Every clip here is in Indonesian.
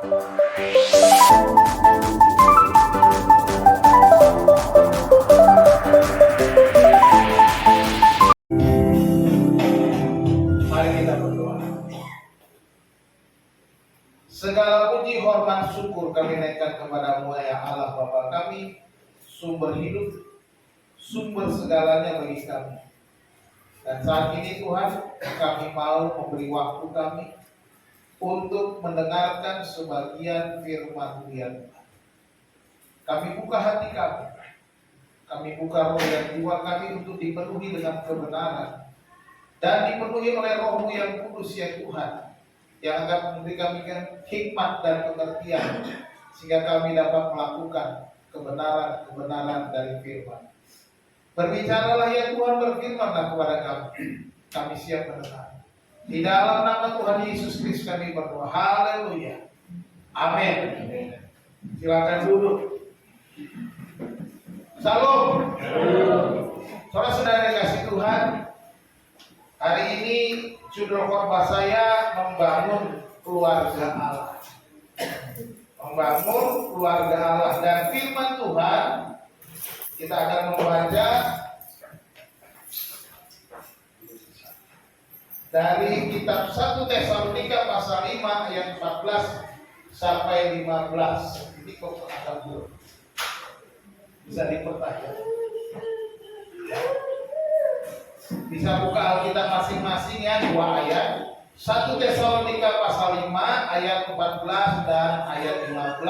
Mari kita berdoa. Segala puji, hormat, syukur kami naikkan kepadamu ya Allah Bapa kami, sumber hidup, sumber segalanya bagi kami. Dan saat ini Tuhan, kami mau memberi waktu kami untuk mendengarkan sebagian firman-Mu ya Tuhan. Kami buka hati kami buka roh dan jiwa kami untuk dipenuhi dengan kebenaran dan dipenuhi oleh Roh-Mu yang kudus ya Tuhan, yang akan memberi kami hikmat dan pengertian sehingga kami dapat melakukan kebenaran-kebenaran dari firman. Berbicaralah ya Tuhan, berfirmanlah kepada kami. Kami siap mendengar. Di dalam nama Tuhan Yesus Kristus kami berdoa. Haleluya. Amin. Silakan duduk. Salam. Saudara-saudara dikasih Tuhan, hari ini judul khotbah saya membangun keluarga Allah. Membangun keluarga Allah, dan firman Tuhan kita akan membaca dari kitab 1 Tesalonika pasal 5 ayat 14 sampai 15. Ini kok agak buruk. Bisa dipertajam. Bisa buka Alkitab masing-masing ya, 2 ayat. 1 Tesalonika pasal 5 ayat 14 dan ayat 15.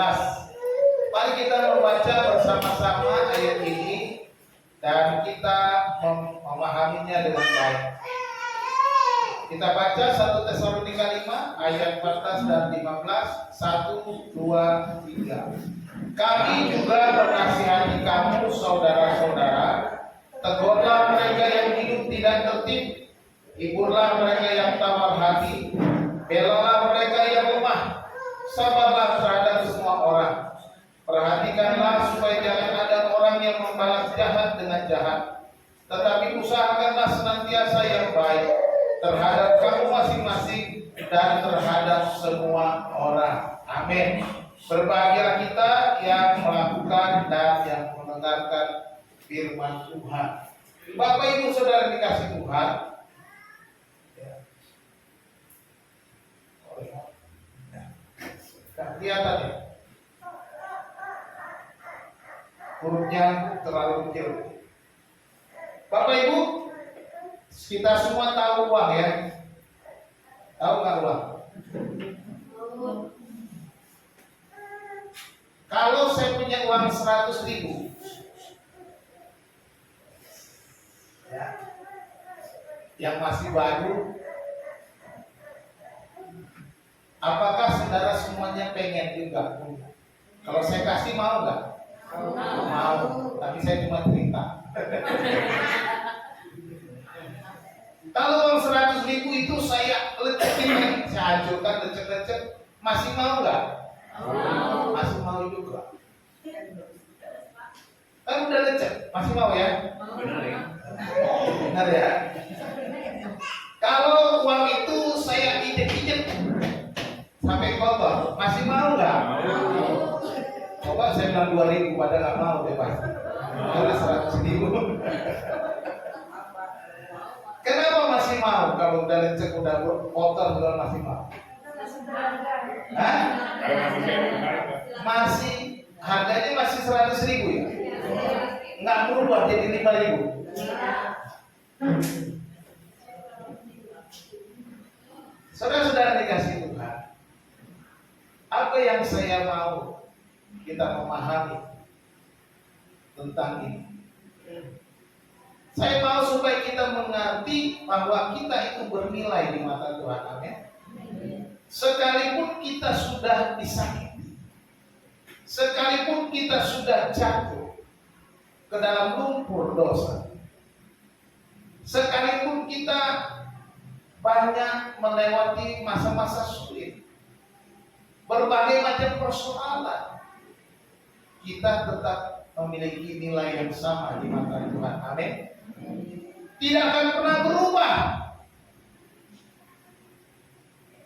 Mari kita membaca bersama-sama ayat ini dan kita memahaminya dengan baik. Kita baca 1 Tesalonika 5 ayat 14 dan 15. 1, 2, 3. Kami juga menasihati kamu saudara-saudara, tegurlah mereka yang hidup tidak tertib, hiburlah mereka yang tawar hati, belalah mereka yang lemah, sabarlah terhadap semua orang. Perhatikanlah supaya jangan ada orang yang membalas jahat dengan jahat, tetapi usahakanlah senantiasa yang baik terhadap kamu masing-masing dan terhadap semua orang. Amin. Berbahagialah kita yang melakukan dan yang mendengarkan firman Tuhan. Bapak Ibu Saudara dikasih Tuhan, kelihatan ya, hurufnya terlalu kecil. Bapak Ibu, kita semua tahu uang ya. Tahu nggak uang? Kalau saya punya uang 100.000 ya, yang masih baru, apakah saudara semuanya pengen juga punya? Kalau saya kasih mau nggak? Mau, tapi saya cuma cerita. Kalau uang 100.000 itu saya lecekin, saya hancurkan, lecek-lecek, masih mau nggak? Masih mau juga. Kan udah lecek, masih mau ya? Benar ya? Kalau uang itu saya injek-injek sampai kotor, masih mau nggak? Coba saya bilang 2.000, pada nggak mau bebas. Karena 100.000. Kenapa masih mau? Kalau udah lecek, udah kotor, udah masih mau? Hah? Masih harganya masih 100.000 ya? Nggak berubah jadi 5.000. Saudara-saudara dikasih Tuhan, apa yang saya mau kita memahami tentang ini? Saya mau supaya kita mengerti bahwa kita itu bernilai di mata Tuhan. Amin. Sekalipun kita sudah disakiti, sekalipun kita sudah jatuh ke dalam lumpur dosa, sekalipun kita banyak melewati masa-masa sulit, berbagai macam persoalan, kita tetap memiliki nilai yang sama di mata Tuhan. Amin. Tidak akan pernah berubah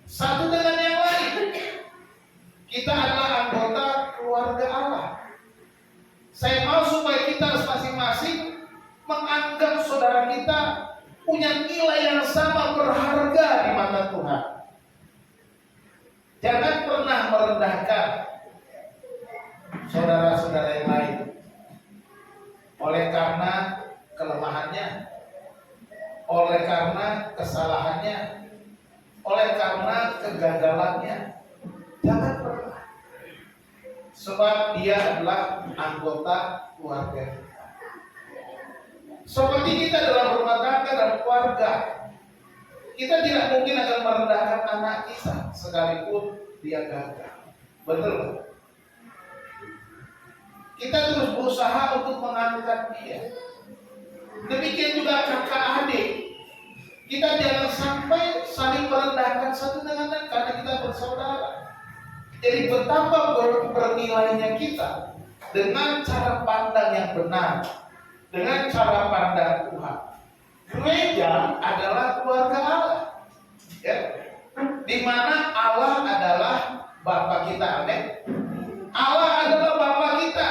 satu dengan yang lain. Kita adalah anggota keluarga Allah. Saya mau supaya kita masing-masing menganggap saudara kita punya nilai yang sama berharga di mata Tuhan. Jangan pernah merendahkan saudara-saudara yang lain oleh karena kelemahannya, oleh karena kesalahannya, oleh karena kegagalannya. Jangan pernah. Sebab dia adalah anggota keluarga kita. Seperti kita dalam rumah tangga dan keluarga, kita tidak mungkin akan merendahkan anak kita sekalipun dia gagal. Betul? Kita terus berusaha untuk mengangkat dia. Demikian juga kakak adik. Kita jangan sampai saling merendahkan satu dengan lain karena kita bersaudara. Jadi betapa bernilainya kita dengan cara pandang yang benar, dengan cara pandang Tuhan. Gereja adalah keluarga Allah, ya, di mana Allah adalah Bapa kita, amin. Allah adalah Bapa kita.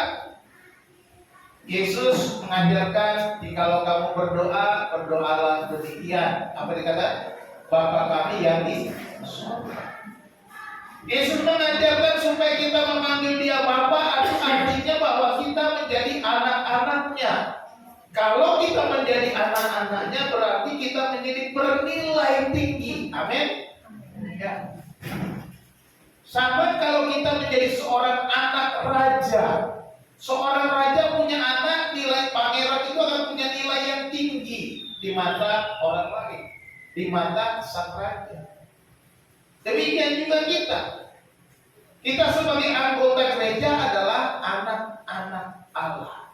Yesus mengajarkan, jikalau kamu berdoa, berdoalah demikian. Apa dikatakan? Bapa kami yang di surga. Yesus mengajarkan supaya kita memanggil dia Bapa, artinya bahwa kita menjadi anak-anaknya. Kalau kita menjadi anak-anaknya berarti kita menjadi bernilai tinggi. Amin. Ya. Sama kalau kita menjadi seorang anak raja. Seorang raja punya anak, nilai pangeran itu akan punya nilai yang tinggi di mata orang lain, di mata sang raja. Demikian juga kita. Kita sebagai anggota gereja adalah anak-anak Allah.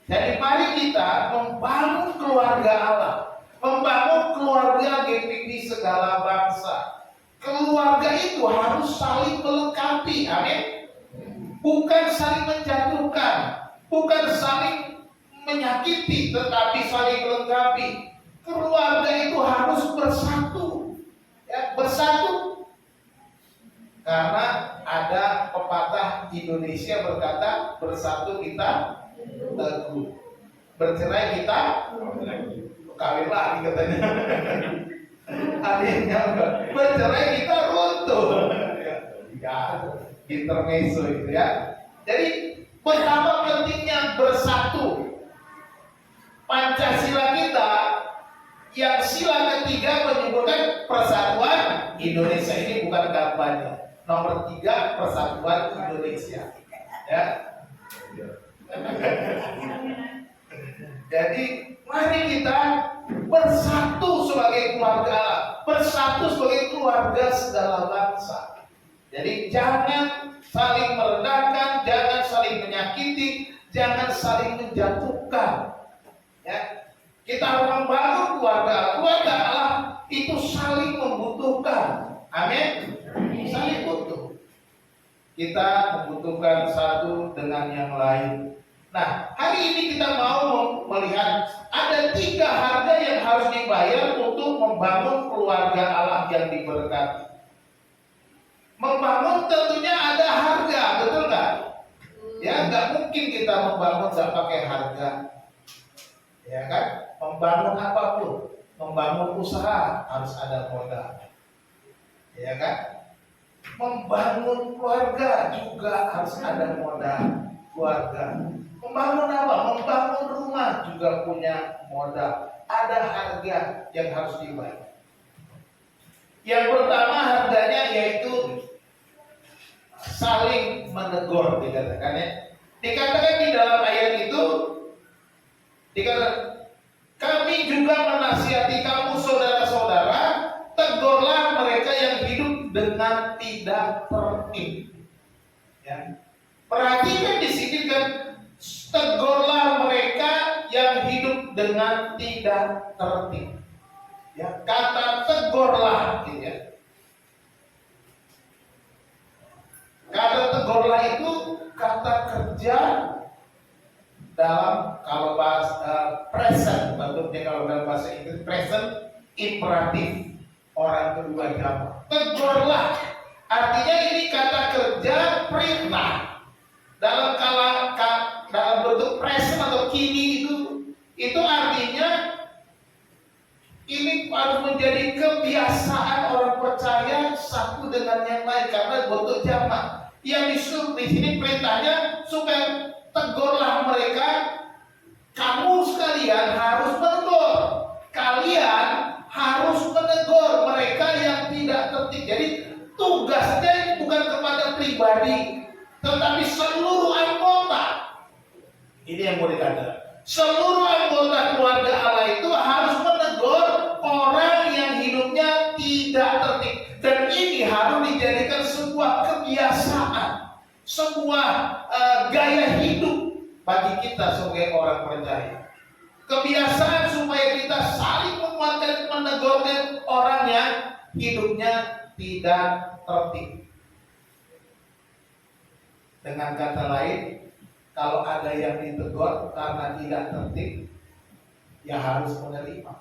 Jadi mari kita membangun keluarga Allah, membangun keluarga GPB segala bangsa. Keluarga itu harus saling melengkapi, amin. Bukan saling menjatuhkan, bukan saling menyakiti, tetapi saling melengkapi. Keluarga itu harus bersatu, ya, bersatu. Karena ada pepatah Indonesia berkata, bersatu kita teguh, bercerai kita kawin lagi katanya. Akhirnya bercerai kita runtuh. Ya, intermezzo itu ya. Jadi betapa pentingnya bersatu. Pancasila kita yang sila ketiga menyebutkan persatuan Indonesia. Ini bukan kampanye. Nomor 3 persatuan Indonesia. Ya. Jadi mari kita bersatu sebagai keluarga Allah, bersatu sebagai keluarga segala bangsa. Jadi jangan saling merendahkan, jangan saling menyakiti, jangan saling menjatuhkan. Ya. Kita harus membangun keluarga Allah. Keluarga Allah itu saling membutuhkan. Amin. Saling butuh. Kita membutuhkan satu dengan yang lain. Nah, hari ini kita mau melihat ada 3 harga yang harus dibayar untuk membangun keluarga Allah yang diberkati. Membangun tentunya ada harga, betul nggak? Ya, nggak mungkin kita membangun nggak pakai harga. Ya kan? Membangun apapun, membangun usaha harus ada modal. Ya kan? Membangun keluarga juga harus ada modal keluarga. Membangun apa? Membangun rumah juga punya modal. Ada harga yang harus dibayar. Yang pertama harganya yaitu saling menegur, dikatakan ya. Dikatakan di dalam ayat itu, dikatakan kami juga menasihati kamu saudara-saudara, tegurlah mereka yang hidup dengan tidak tertib. Ya. Perhatikan di sini kan, tegurlah mereka yang hidup dengan tidak tertib. Ya, kata tegurlah, gitu ya. Kata tegurlah itu kata kerja dalam, kalau bahasa present, bentuknya kalau dalam bahasa Inggris present imperatif, orang kedua jamak. Tegurlah, artinya ini kata kerja perintah dalam bentuk present atau kini itu artinya ini harus menjadi kebiasaan orang percaya satu dengan yang lain karena bentuk jamak. Yang disuruh di sini perintahnya supaya tegurlah mereka, kamu sekalian harus menegur. Kalian harus menegur mereka yang tidak tertib. Jadi tugasnya bukan kepada pribadi, tetapi seluruh anggota. Ini yang mau dikatakan. Seluruh anggota keluarga Allah itu harus menegur orang yang hidupnya tidak tertib. Dan ini harus dijadikan sebuah kebiasaan, sebuah gaya hidup bagi kita sebagai orang percaya. Kebiasaan supaya kita saling menguatkan, menegurkan orang yang hidupnya tidak tertib. Dengan kata lain, kalau ada yang ditegur karena tidak tertib, ya harus menerima.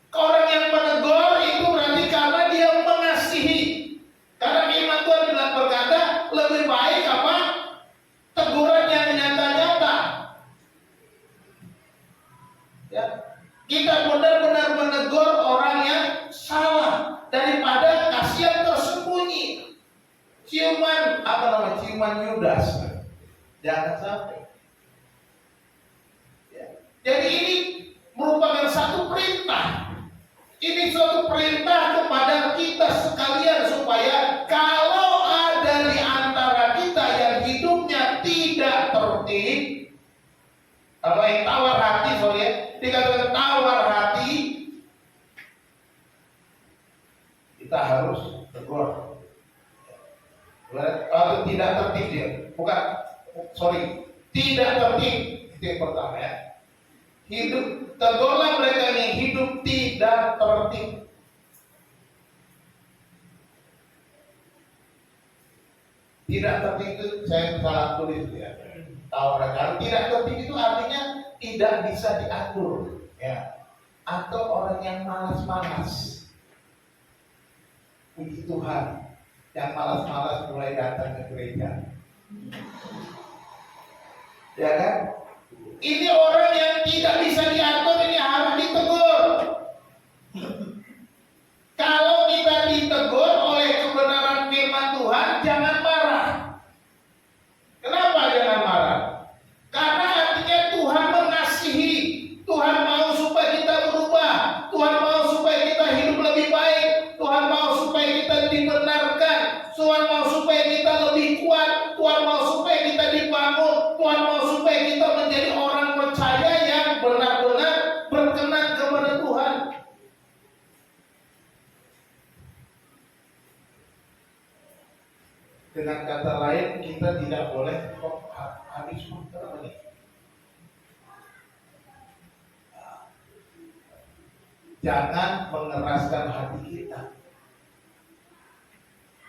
Orang yang menegur itu berarti karena dia mengasihi. Karena firman Tuhan bilang berkata, lebih baik apa? Teguran yang nyata-nyata. Ya, kita benar-benar menegur orang yang salah daripada kasih yang tersembunyi. Ciuman Yudas. Jangan sampai. Ya. Jadi ini merupakan satu perintah. Ini suatu perintah kepada kita sekalian supaya kalau ada di antara kita yang hidupnya tidak tertib, atau yang tawar hati, dikatakan tawar hati, kita harus tegur. Atau tidak tertib dia, tidak tertib, itu yang pertama ya. Tegurlah mereka yang hidup tidak tertib. Tidak tertib itu saya salah tulis ya. Kalau tidak tertib itu artinya tidak bisa diatur, ya. Atau orang yang malas-malas. Puji Tuhan, yang malas-malas mulai datang ke gereja. Ya kan? Ini orang yang tidak bisa diatur, ini harus ditegur. Kalau kita ditegur oleh kebenaran firman Tuhan, jangan marah. Kenapa jangan marah? Karena artinya Tuhan mengasihi. Tuhan mau supaya kita berubah. Tuhan mau supaya kita hidup lebih baik. Tuhan mau supaya kita dibenarkan. Tuhan mau supaya kita lebih kuat. Tuhan mau supaya kita dibangun. Tuhan mau supaya kita menjadi orang percaya yang benar-benar berkenan kepada Tuhan. Dengan kata lain, kita tidak boleh habis muter ini. Jangan mengeraskan hati kita.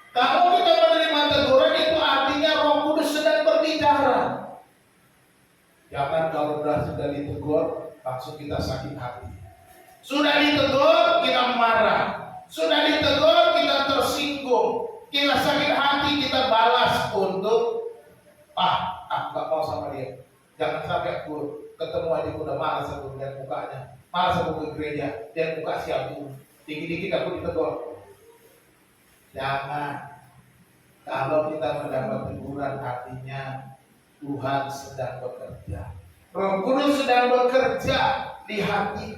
Kalau kita menerima teguran itu artinya Roh Kudus sedang berbicara. Jangan kalau sudah ditegur langsung kita sakit hati. Sudah ditegur kita marah. Sudah ditegur kita tersinggung. Kita sakit hati, kita balas untuk aku gak mau sama dia. Jangan sampai aku ketemu aja udah malas aku lihat mukanya. Malas aku ke gereja, dia buka siapku. Dikit-dikit aku ditegur. Jangan. Kalau kita mendapat teguran artinya Tuhan sedang bekerja. Roh Kudus sedang bekerja di hati.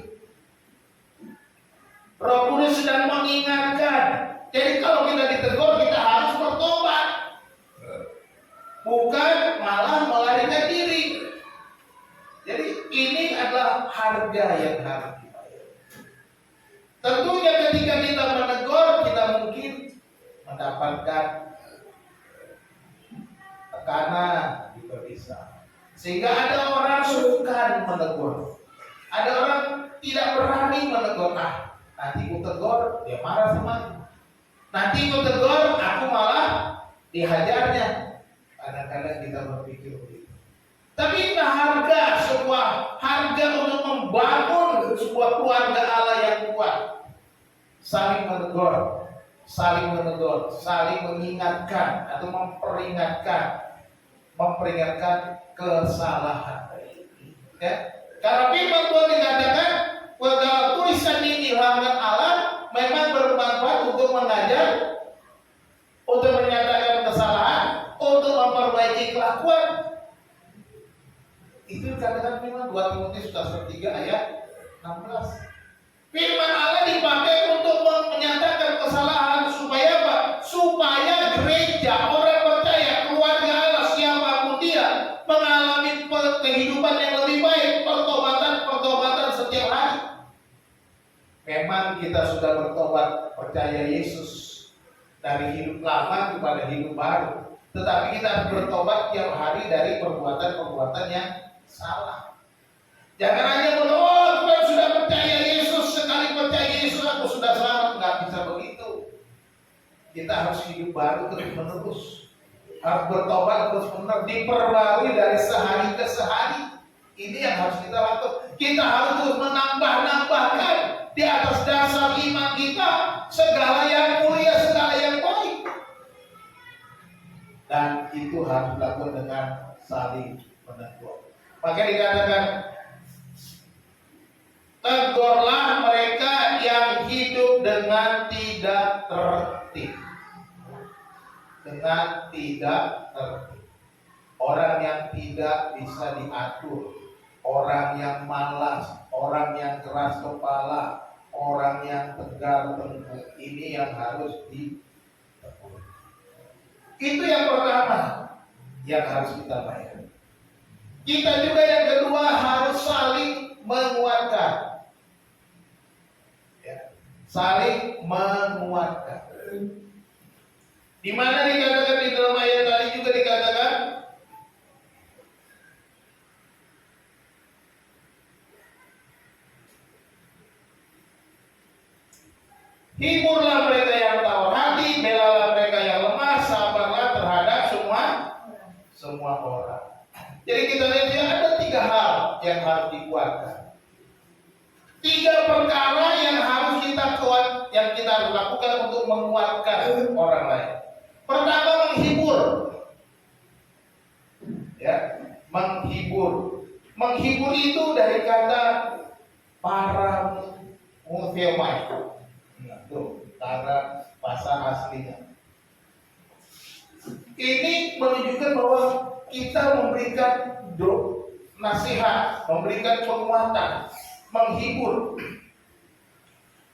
Roh Kudus sedang mengingatkan. Jadi kalau kita ditegur, kita harus bertobat. Bukan malah melarikan diri. Jadi ini adalah harga yang harus dibayar. Tentunya ketika kita menegur, kita mungkin mendapatkan tekanan, juga bisa. Sehingga ada orang sungkan menegur. Ada orang tidak berani menegur. Nanti ku tegur, dia marah sama aku. Nanti ku tegur, aku malah dihajarnya. Kadang-kadang kita berpikir begitu. Tapi sebuah harga untuk membangun sebuah keluarga Allah yang kuat. Saling menegur, saling menegur, saling mengingatkan atau memperingatkan kesalahan. Ya. Karena firman Tuhan dikatakan bahwa tulisan ini diilhamkan Allah memang bermanfaat untuk mengajar, untuk menyatakan kesalahan, untuk memperbaiki kelakuan. Itu dikatakan firman 2 Timotius pasal 3 ayat 16. Firman Allah dipakai untuk menyatakan kesalahan supaya apa? Supaya gereja, orang percaya, keluarga Allah, siapapun dia, mengalami kehidupan yang lebih baik, pertobatan setiap hari. Memang kita sudah bertobat, percaya Yesus dari hidup lama kepada hidup baru. Tetapi kita harus bertobat tiap hari dari perbuatan-perbuatan yang salah. Jangan hanya berdoa, aku sudah percaya Yesus, sekali percaya Yesus aku sudah selamat. Nggak bisa begitu. Kita harus hidup baru terus menerus. Harus bertobat terus menerus, diperbarui dari sehari ke sehari. Ini yang harus kita lakukan. Kita harus terus menambahkan di atas dasar iman kita segala yang mulia, segala yang baik. Dan itu harus dilakukan dengan saling menegur. Maka dikatakan, tegurlah mereka yang hidup dengan tidak tertib. Dengan tidak tertib. Orang yang tidak bisa diatur, orang yang malas, orang yang keras kepala, orang yang tegar tengkuk, ini yang harus ditegur. Itu yang pertama yang harus kita bayar. Kita juga yang kedua harus saling menguatkan. Ya, saling menguatkan. Di mana dikatakan di dalam ayat tadi juga dikatakan hiburlah mereka yang tawar hati, belalah mereka yang lemah, sabarlah terhadap semua orang. Jadi kita lihat ya, ada 3 hal yang harus dikuatkan. 3 perkara yang harus kita lakukan untuk menguatkan orang lain. Pertama, menghibur. Ya, menghibur. Menghibur itu dari kata para mufiomai. Tuh, cara bahasa aslinya. Ini menunjukkan bahwa kita memberikan nasihat, memberikan penguatan, menghibur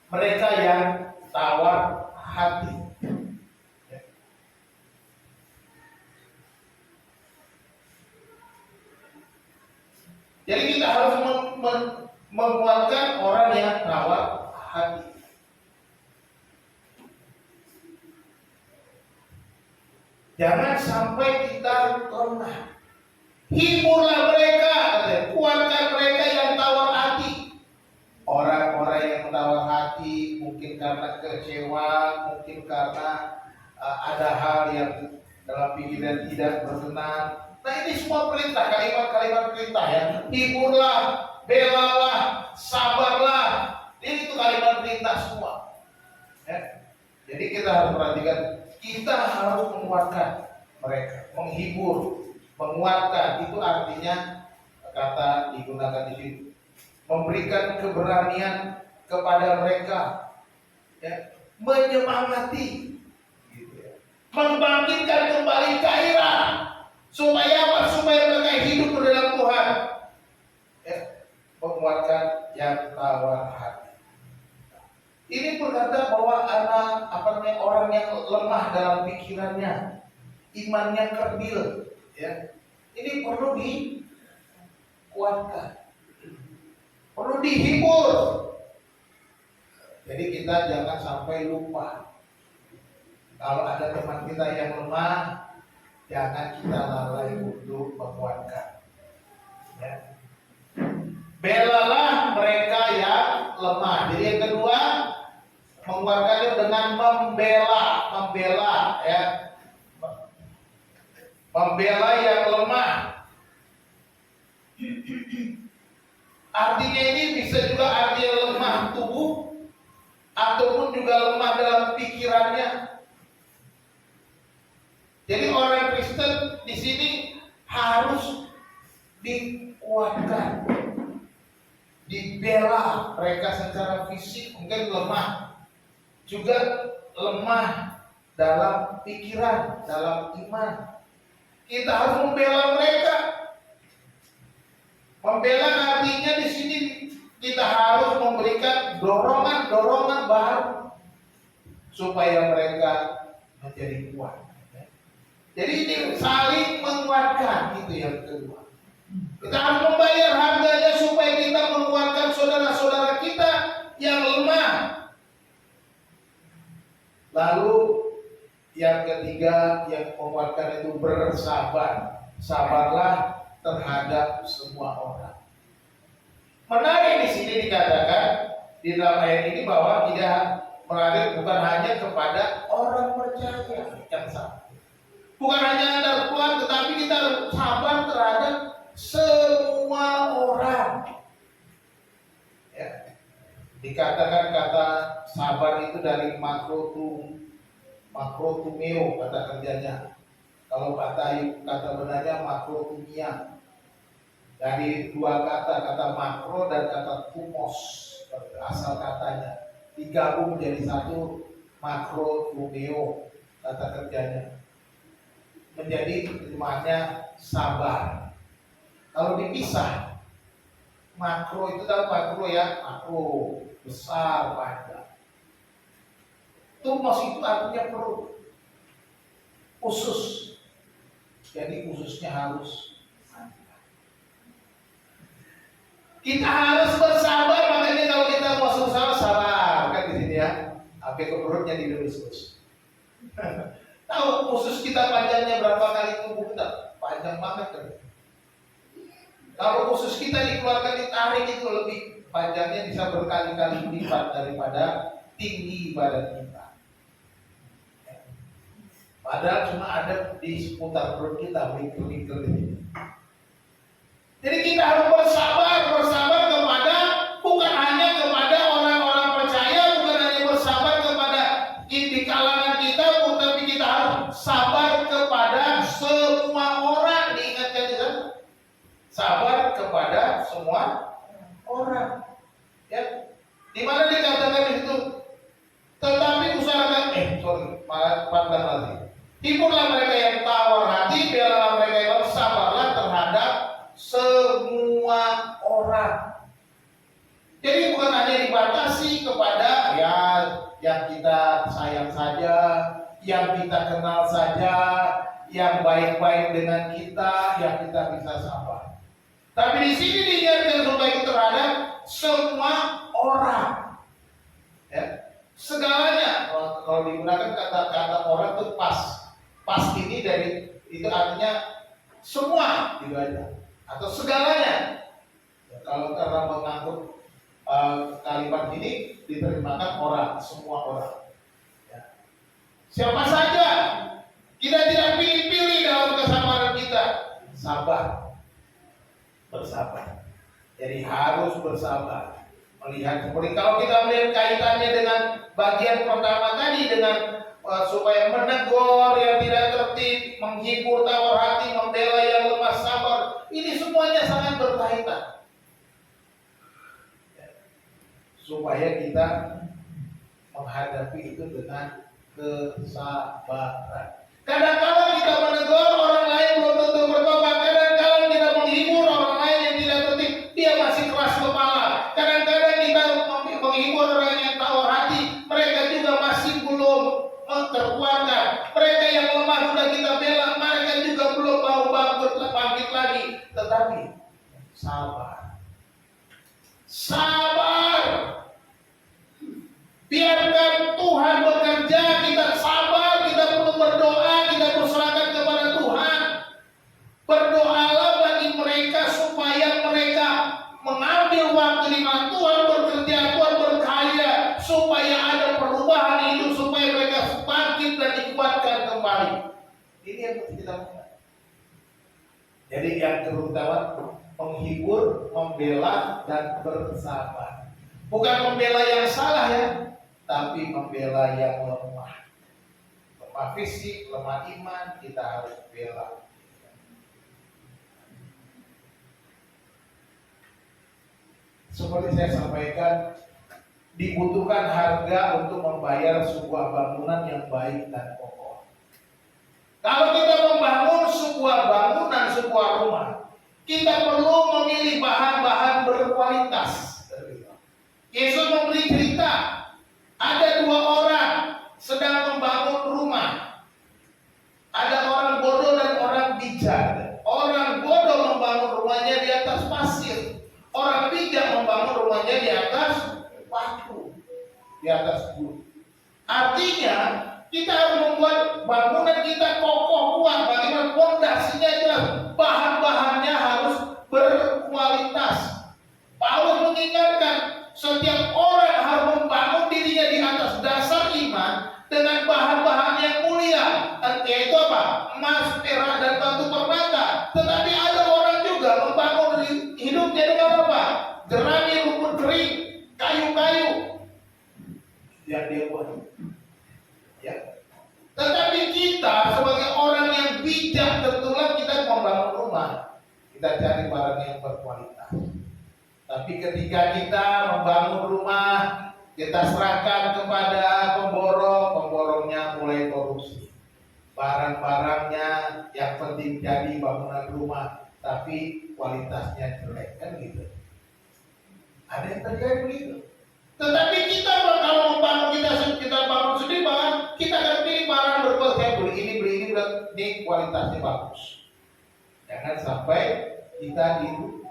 mereka yang tawar hati. Jadi kita harus menguatkan orang yang tawar hati. Jangan sampai kita lemah. Hiburlah mereka, kuatkan mereka yang tawar hati. Orang-orang yang tawar hati mungkin karena kecewa, mungkin karena ada hal yang dalam pikiran tidak berkenan. Nah, ini semua perintah, kalimat-kalimat perintah ya. Hiburlah, belalah, sabarlah. Ini itu kalimat perintah semua. Ya. Jadi kita harus perhatikan. Kita harus menguatkan mereka, menghibur, menguatkan. Itu artinya kata digunakan di situ, memberikan keberanian kepada mereka, ya, menyemangati, gitu ya. Membangkitkan kembali gairah, supaya apa? Supaya mereka hidup di dalam Tuhan, ya. Menguatkan yang tawar hati. Ini berkata bahwa orang yang lemah dalam pikirannya, imannya kerdil, ya. Ini perlu dikuatkan, perlu dihibur. Jadi kita jangan sampai lupa. Kalau ada teman kita yang lemah, jangan kita lalai untuk menguatkan. Ya. Belalah mereka yang lemah. Jadi yang kedua, menguatkannya dengan membela, ya, membela yang lemah. Artinya ini bisa juga artinya lemah tubuh ataupun juga lemah dalam pikirannya. Jadi orang Kristen di sini harus dikuatkan, dibela. Mereka secara fisik mungkin lemah, juga lemah dalam pikiran, dalam iman. Kita harus membela mereka. Membela artinya di sini kita harus memberikan dorongan baru supaya mereka menjadi kuat. Jadi ini saling menguatkan, itu yang kedua. Kita harus membayar harganya supaya kita menguatkan saudara-saudara kita yang lemah. Lalu yang ketiga yang menguatkan itu bersabar. Sabarlah terhadap semua orang. Menarik di sini dikatakan di dalam ayat ini bahwa tidak mengalir bukan hanya kepada orang percaya yang sama. Bukan hanya antar keluar, tetapi kita harus sabar terhadap semua orang. Ya. Dikatakan kata sabar itu dari makrotumeo kata kerjanya. Kalau kata benarnya makrotumia. Dari dua kata makro dan kata tumos, asal katanya digabung menjadi satu makrotumeo kata kerjanya. Menjadi terjemahannya sabar. Kalau dipisah, makro itu kan makro ya, makro besar panjang. Tumos itu artinya perut, usus. Jadi ususnya harus panjang. Kita harus bersabar, makanya kalau kita mau sabar kan di sini ya, sampai ke perutnya dilurus-lurus. Tahu usus kita panjangnya berapa kali tubuh kita? Panjang banget kan? Kalau usus kita dikeluarkan ditarik itu lebih panjangnya bisa berkali-kali lipat daripada tinggi badan kita. Padahal cuma ada di seputar perut kita, wrinkle-wrinkle ini. Jadi kita harus bersabar kepada bukan hanya kepada orang-orang percaya, bukan hanya bersabar kepada di kalangan kita, tapi kita harus sabar kepada semua orang. Diingatkan di sana. Sabar kepada semua orang. Ya. Di mana dikatakan di situ? Tetapi usahakan pandang lagi. Hiburlah mereka yang tawar hati, belalah mereka yang sabarlah terhadap semua orang. Jadi bukan hanya dibatasi kepada ya yang kita sayang saja, yang kita kenal saja, yang baik-baik dengan kita, yang kita bisa sabar. Tapi di sini diingatkan supaya kita terhadap semua orang. Ya. Segalanya, kalau digunakan kata-kata orang itu pas ini dari itu artinya semua gitu aja atau segalanya. Ya, kalau karena mengangkut kalimat ini diterjemahkan orang, semua orang. Ya. Siapa saja, kita tidak pilih-pilih dalam kesabaran kita. Sabar, bersabar. Jadi harus bersabar. Melihat seperti kalau kita melihat kaitannya dengan bagian pertama tadi dengan supaya menegur yang tidak tertib, menghibur tawar hati, membela yang lemah sabar. Ini semuanya sangat berkaitan. Supaya kita menghadapi itu dengan kesabaran. Kadang-kadang kita menegur orang lain belum tentu bertobat. Kadang-kadang kita menghibur orang lain yang tidak tertib, dia masih keras kepala. Kadang-kadang kita menghibur orang yang tawar hati, mereka juga masih belum terkuatkan. Mereka yang lemah sudah kita bela, mereka juga belum mau bangkit lagi. Tetapi sabar. Biarkan Tuhan bekerja, kita sabar, kita perlu berdoa, kita berserahkan kepada Tuhan. Berdoalah bagi mereka supaya mereka mengambil waktu di mana Tuhan bekerja, Tuhan berkarya, supaya ada perubahan hidup, supaya mereka bangkit dan dikuatkan kembali. Ini yang kita lakukan. Jadi yang terutama menghibur, membela, dan bersabar. Bukan membela yang salah ya. tapi membela yang lemah. Lemah fisik, lemah iman, kita harus bela. Seperti saya sampaikan, dibutuhkan harga untuk membayar sebuah bangunan yang baik dan kokoh. Kalau kita membangun sebuah bangunan, sebuah rumah, kita perlu memilih bahan-bahan berkualitas. Yesus memberi cerita, ada dua orang sedang membangun rumah. Ada orang bodoh dan orang bijak. Orang bodoh membangun rumahnya di atas pasir. Orang bijak membangun rumahnya di atas batu, di atas bulu. Artinya kita harus membuat bangunan kita kokoh kuat. Bagaimana fondasinya jelas, bahan-bahannya harus berkualitas. Paulus mengingatkan setiap orang harus membangun dirinya di atas dasar iman dengan bahan-bahan yang mulia, yaitu apa? Emas, perak, dan batu permata. Tetapi ada orang juga membangun hidupnya dengan apa? Jerami, rumput kering, kayu-kayu yang dia buat. Ya. Tetapi kita sebagai orang yang bijak, tentulah kita membangun rumah, kita cari barang yang berkualitas. Tapi ketika kita membangun rumah, kita serahkan kepada pemborong, pemborongnya mulai korupsi. Barang-barangnya yang penting jadi bangunan rumah, tapi kualitasnya jelek, kan gitu. Ada yang terjadi begitu. Tetapi kita kalau membangun, kita bangun sendiri, kita akan pilih barang berkualitas. Beli ini kualitasnya bagus. Jangan sampai kita itu.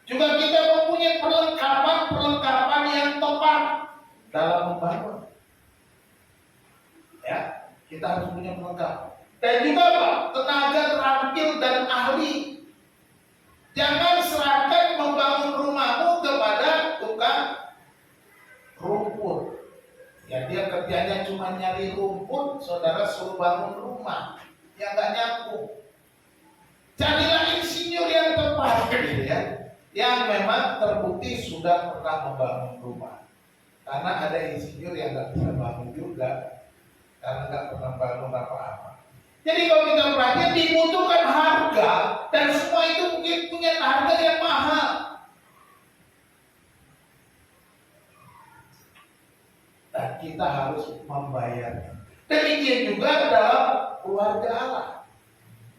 Juga kita mempunyai perlengkapan yang tepat dalam membangun. Ya, kita harus punya perlengkapan. Dan juga apa? Tenaga terampil dan ahli. Jangan serahkan membangun rumahmu kepada tukang rumput. Ya, dia kerjanya cuma nyari rumput, saudara suruh bangun rumah, ya nggak nyambung. Carilah insinyur yang tepat, gitu ya, yang memang terbukti sudah pernah membangun rumah. Karena ada insinyur yang nggak bisa bangun juga, karena nggak pernah bangun apa-apa. Jadi kalau kita perhatikan, dibutuhkan harga, dan semua itu mungkin punya harga yang mahal. Dan kita harus membayarnya. Demikian juga dalam keluarga Allah.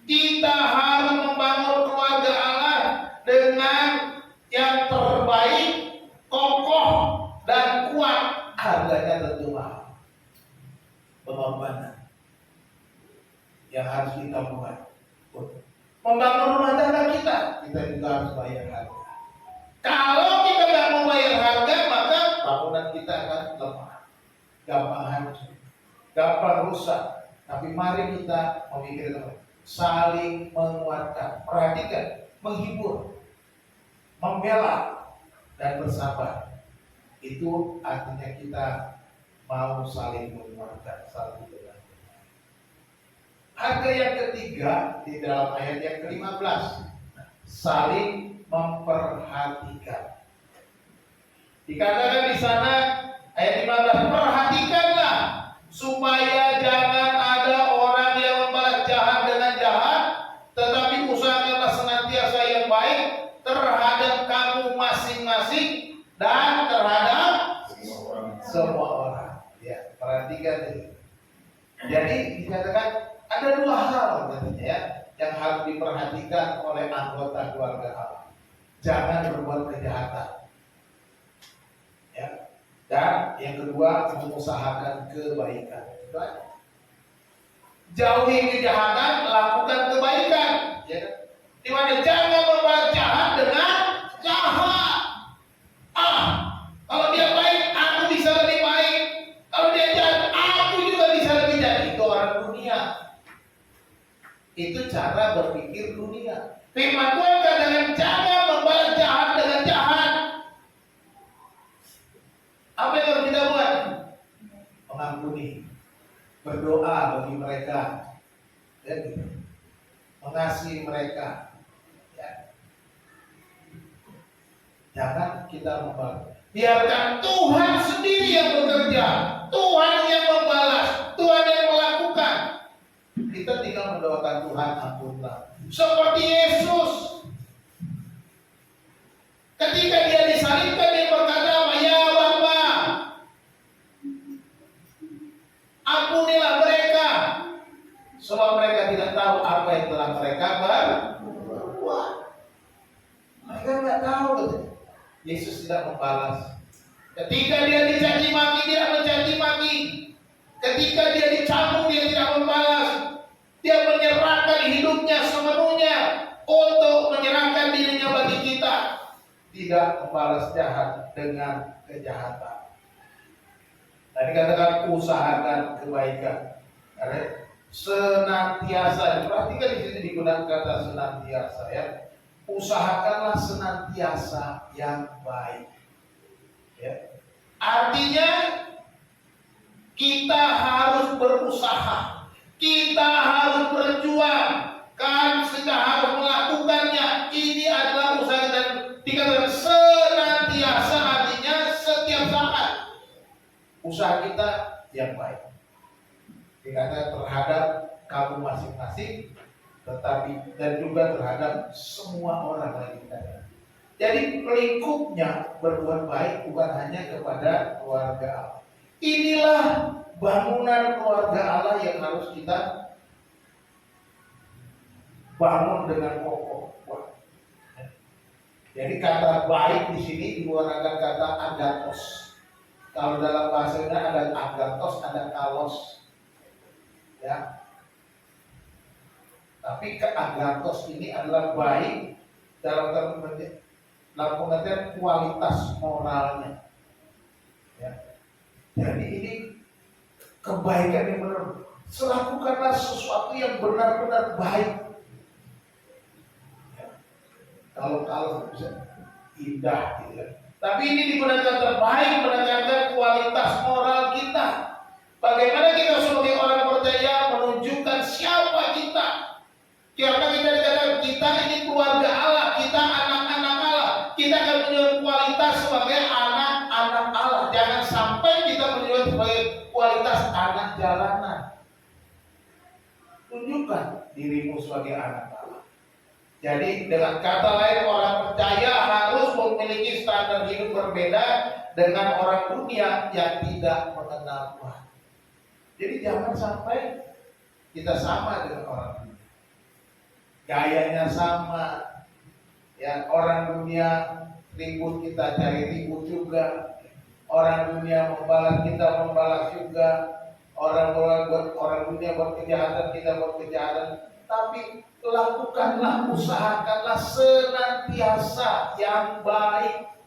Kita harus membangun keluarga Allah dengan yang terbaik, kokoh, dan kuat. Harganya tentu mahal. Pengorbanan yang harus kita buat. Membangun rumah tangga kita juga harus bayar harga. Kalau kita nggak mau bayar harga, maka bangunan kita akan lemah, gampang hancur, gampang rusak. Tapi mari kita memikirkan, saling menguatkan, perhatikan, menghibur, membela, dan bersabar. Itu artinya kita mau saling menguatkan, saling membela. Harga yang ketiga di dalam ayat yang ke-15, saling memperhatikan. Dikatakan di sana ayat 15, perhatikanlah supaya jangan ada orang yang membalas jahat dengan jahat, tetapi usahakanlah senantiasa yang baik terhadap kamu masing-masing dan terhadap semua orang. Ya, perhatikan ini. Jadi dikatakan ada dua hal katanya ya, yang harus diperhatikan oleh anggota keluarga Allah. Jangan berbuat kejahatan. Ya. Dan yang kedua, mengusahakan kebaikan. Jauhi kejahatan, lakukan kebaikan. Ya. Di mana jangan membalas jahat dengan jahat. Kalau dia baik, aku bisa lebih baik. Kalau dia jahat, aku juga bisa lebih jahat. Itu orang dunia. Itu cara berpikir dunia. Firman Tuhan katakan jangan membalas jahat dengan jahat. Apa yang harus kita buat? Mengampuni, berdoa bagi mereka, ya, gitu. Mengasihi mereka. Ya. Jangan kita membalas. Biarkan Tuhan sendiri yang bekerja, Tuhan yang membalas, Tuhan yang melakukan. Kita tinggal mendoakan Tuhan, ampunlah. Seperti Yesus, ketika dia disalibkan, dia berkata, "Ya Bapa, ampunilah mereka, sebab mereka tidak tahu apa yang telah mereka berbuat." Mereka tidak tahu. Yesus tidak membalas. Ketika dia dicaci maki, dia mencaci maki. Ketika dia dicambuk, dia tidak membalas. Dia menyerahkan hidupnya sepenuhnya untuk menyerahkan dirinya bagi kita. Tidak membalas jahat dengan kejahatan. Tadi katakan usahakan kebaikan. Senantiasa. Perhatikan di sini digunakan kata senantiasa ya. Usahakanlah senantiasa yang baik. Ya. Artinya kita harus berusaha, kita harus berjuang, kita harus melakukannya. Ini adalah usaha dan dikatakan senantiasa, artinya setiap saat usaha kita yang baik. Dikatakan terhadap kamu masing-masing, tetapi dan juga terhadap semua orang lain kita. Jadi lingkupnya berbuat baik bukan hanya kepada keluarga Allah. Inilah bangunan keluarga Allah yang harus kita bangun dengan kokoh. Jadi kata baik di sini digunakan kata agathos. Kalau dalam bahasanya ada agathos, ada kalos. Ya. Tapi agathos ini adalah baik dalam pengertian kualitas moralnya. Ya. Jadi ini kebaikan yang benar. Lakukanlah sesuatu yang benar-benar baik. Ya. Kalau bisa indah gitu ya. Tapi ini digunakan terbaik, menekankan kualitas moral kita. Bagaimana kita sebagai orang percaya menunjukkan siapa kita. Karena kita dikatakan kita ini keluarga Allah, kita anak-anak Allah. Kita akan menunjukkan kualitas sebagai anak-anak Allah. Jangan sampai kita menunjukkan sebagai kualitas anak jalanan. Tunjukkan dirimu sebagai anak Allah. Jadi dengan kata lain, orang percaya harus memiliki standar hidup berbeda dengan orang dunia yang tidak mengenal Tuhan. Jadi jangan sampai kita sama dengan orang dunia. Gayanya sama, ya orang dunia ribut kita cari ribut juga, orang dunia membalas kita membalas juga, orang dunia buat kejahatan kita buat kejahatan. Tapi lakukanlah, usahakanlah senantiasa yang baik,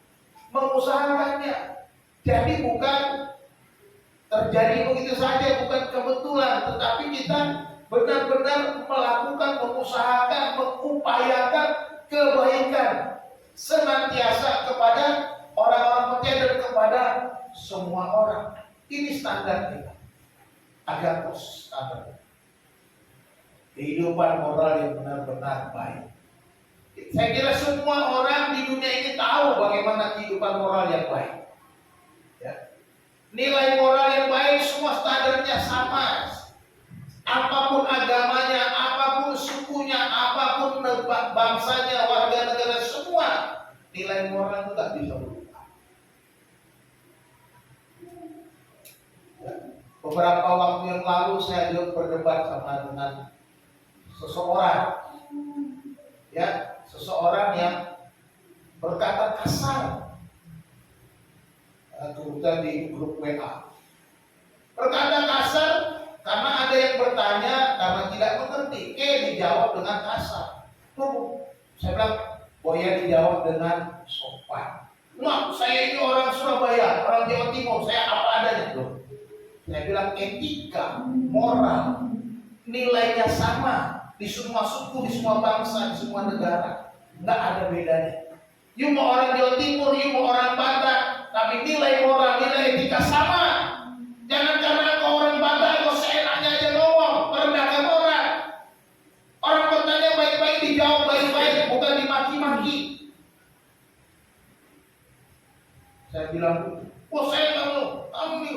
mengusahakannya. Jadi bukan terjadi begitu saja, bukan kebetulan, tetapi kita benar-benar melakukan, mengusahakan, mengupayakan kebaikan senantiasa kepada orang-orang percaya dan kepada semua orang. Ini standar kita. Agathos standar. Kehidupan moral yang benar-benar baik. Saya kira semua orang di dunia ini tahu bagaimana kehidupan moral yang baik. Ya. Nilai moral yang baik semua standarnya sama. Apapun agamanya, apapun sukunya, apapun bangsanya, warga negara, semua nilai moral itu tak bisa berubah. Beberapa waktu yang lalu saya juga berdebat sama dengan seseorang, ya, seseorang yang berkata kasar, kemudian di grup WA, berkata kasar. Karena ada yang bertanya karena tidak mengerti, dijawab dengan kasar. Saya bilang, ya dijawab dengan sopan. Mak, saya ini orang Surabaya, orang Jawa Timur, saya apa adanya. Saya bilang etika, moral, nilainya sama di semua suku, di semua bangsa, di semua negara. Nggak ada bedanya. You mau orang Jawa Timur, you mau orang Batak, tapi nilai moral, nilai etika sama. Jangan karena kau orang Batak, kau seenaknya aja ngomong, merendahkan orang. Orang bertanya baik-baik, dijawab baik-baik, bukan dimaki-maki. Saya bilang, oh saya kamu nih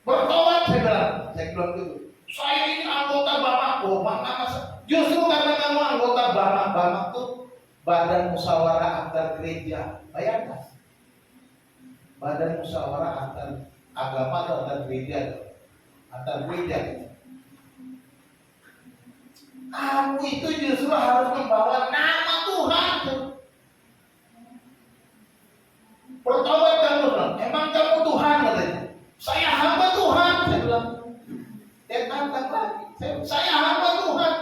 bertobat, saya bilang gitu. Saya ini anggota Bamak, oh maka justru karena kamu anggota Bamak tuh Badan Musyawarah Antar Gereja, bayangkan. Badan Musyawarah Antar Agama atau antar gereja. Kamu itu justru harus membawa nama Tuhan. Bertobat kamu bilang, emang kamu Tuhan katanya. Saya hamba Tuhan, saya bilang. Dia tantang lagi, saya hamba Tuhan.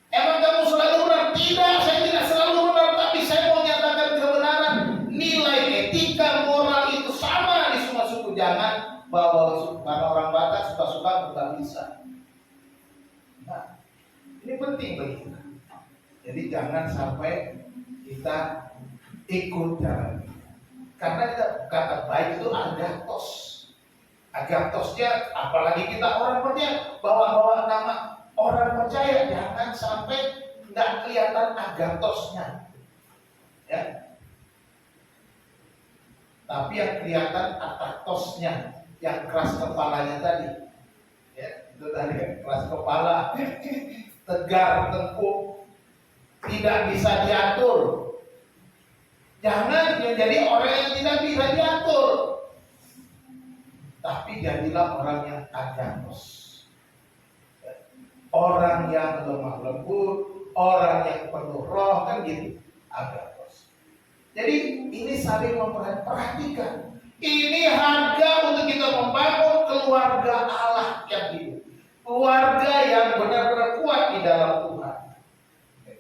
Emang kamu selalu benar? Tidak, saya tidak selalu benar, tapi saya mau nyatakan kebenaran. Nilai etika moral itu sama di semua suku. Jangan bawa karena orang Batak suka-suka bukan bisa. Nah, ini penting bagi kita. Jadi jangan sampai kita ikut jalan. Karena kita kata baik itu agatos. Agatosnya, apalagi kita orang percaya, bawa nama orang percaya, jangan sampai nggak kelihatan agatosnya, ya. Tapi yang kelihatan agatosnya, yang keras kepalanya tadi, ya, itu tadi keras kepala, tegar, tengkuk, tidak bisa diatur. Jangan menjadi orang yang tidak bisa diatur. Tapi jadilah orang yang agatos, orang yang lemah lembut, orang yang penuh roh, kan gitu, agatos. Jadi ini saling memperhatikan. Ini harga untuk kita membangun keluarga Allah yang hidup, keluarga yang benar-benar kuat di dalam Tuhan.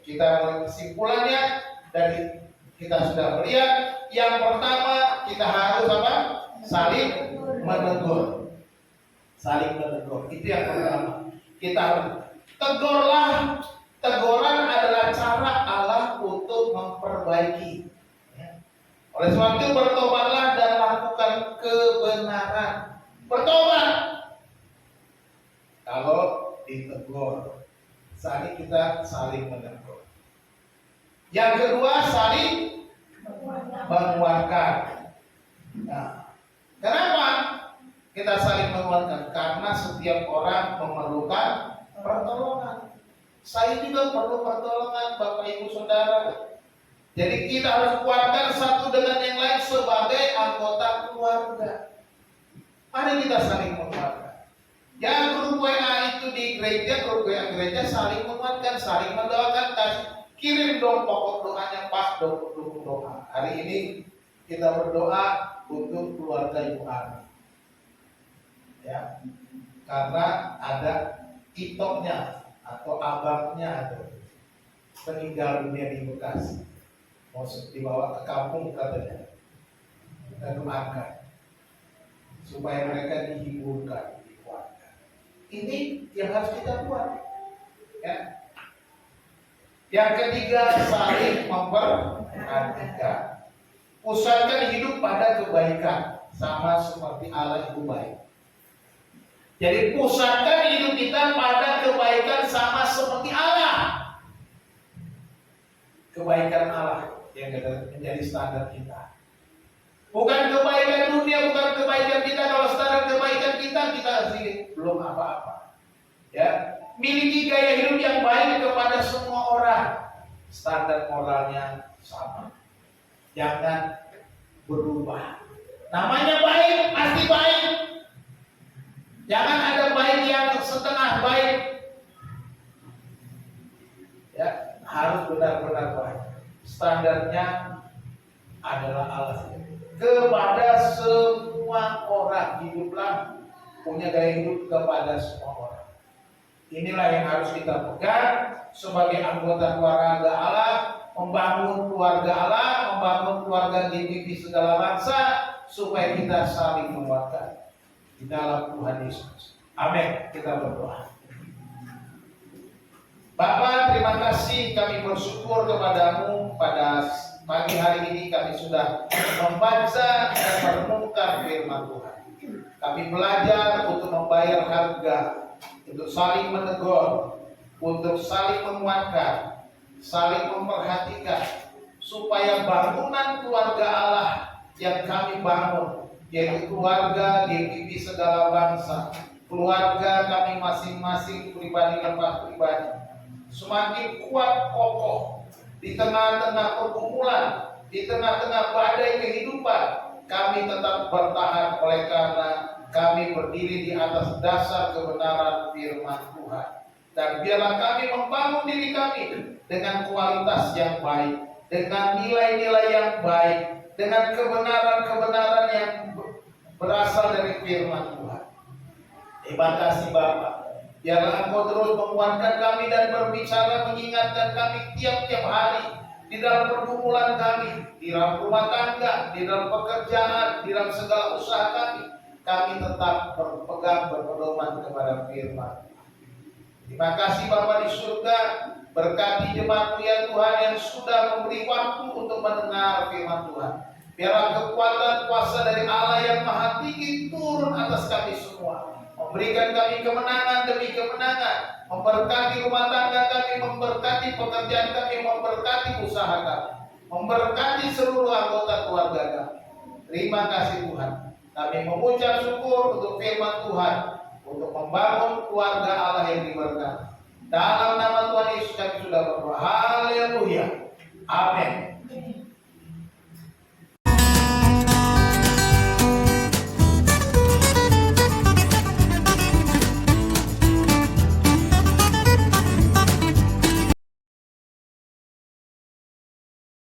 Kita kesimpulannya dari kita sudah melihat, yang pertama kita harus apa? Saling menegur. Itu yang pertama. Kita harus tegurlah. Teguran adalah cara Allah untuk memperbaiki. Ya. Oleh sebab itu bertobatlah dan lakukan kebenaran. Bertobat. Kalau ditegur, saling kita saling menegur. Yang kedua, saling menguatkan. Nah, kenapa kita saling menguatkan? Karena setiap orang memerlukan pertolongan. Saya juga perlu pertolongan, Bapak Ibu Saudara. Jadi kita harus kuatkan satu dengan yang lain sebagai anggota keluarga. Mari kita saling menguatkan. Yang grup WA itu di gereja, grup WA gereja saling menguatkan, saling mendoakan. Kirim dong pokok doanya, pas dukung doa. Hari ini kita berdoa untuk keluarga Ibu Ani, ya, karena ada itoknya atau abangnya atau meninggal dunia di Bekasi, mau dibawa ke kampung katanya. Kita doakan supaya mereka dihiburkan, dikuatkan. Ini yang harus kita buat, ya. Yang ketiga, saling memperhatikan. Usahakan hidup pada kebaikan, sama seperti Allah itu baik. Jadi pusatkan hidup kita pada kebaikan sama seperti Allah. Kebaikan Allah yang menjadi standar kita. Bukan kebaikan dunia, bukan kebaikan kita. Kalau standar kebaikan kita sih belum apa-apa. Ya, miliki gaya hidup yang baik kepada semua orang. Standar moralnya sama. Jangan berubah. Namanya baik, pasti baik. Jangan ada baik yang setengah baik. Ya, harus benar-benar baik. Standarnya adalah Allah. Kepada semua orang, hiduplah punya gaya hidup kepada semua orang. Inilah yang harus kita pegang sebagai anggota keluarga Allah, membangun keluarga Allah, membangun keluarga GBB segala bangsa, supaya kita saling menguatkan di dalam Tuhan Yesus. Amin. Kita berdoa. Bapa, terima kasih, kami bersyukur kepadamu pada pagi hari ini kami sudah membaca dan merenungkan firman Tuhan. Kami belajar untuk membayar harga, untuk saling menegur, untuk saling menguatkan, saling memperhatikan, supaya bangunan keluarga Allah yang kami bangun, yaitu keluarga GPP segala bangsa, keluarga kami masing-masing pribadi lepas pribadi, semakin kuat kokoh di tengah-tengah pergumulan, di tengah-tengah badai kehidupan. Kami tetap bertahan oleh karena kami berdiri di atas dasar kebenaran firman Tuhan. Dan biarlah kami membangun diri kami dengan kualitas yang baik, dengan nilai-nilai yang baik, dengan kebenaran-kebenaran yang berasal dari firman Tuhan. Terima kasih Bapak. Biarlah Engkau terus menguatkan kami dan berbicara mengingatkan kami tiap-tiap hari di dalam pergumulan kami, di dalam rumah tangga, di dalam pekerjaan, di dalam segala usaha kami. Kami tetap berpegang berpedoman kepada firman. Terima kasih Bapa di surga, berkati jemaat-Mu ya Tuhan yang sudah memberi waktu untuk mendengar firman Tuhan. Biarlah kekuatan kuasa dari Allah yang Maha Tinggi turun atas kami semua, memberikan kami kemenangan demi kemenangan, memberkati rumah tangga kami, memberkati pekerjaan kami, memberkati usaha kami, memberkati seluruh anggota keluarga kami. Terima kasih Tuhan. Kami mengucap syukur untuk firman Tuhan, untuk membangun keluarga Allah yang diberkati. Dalam nama Tuhan Yesus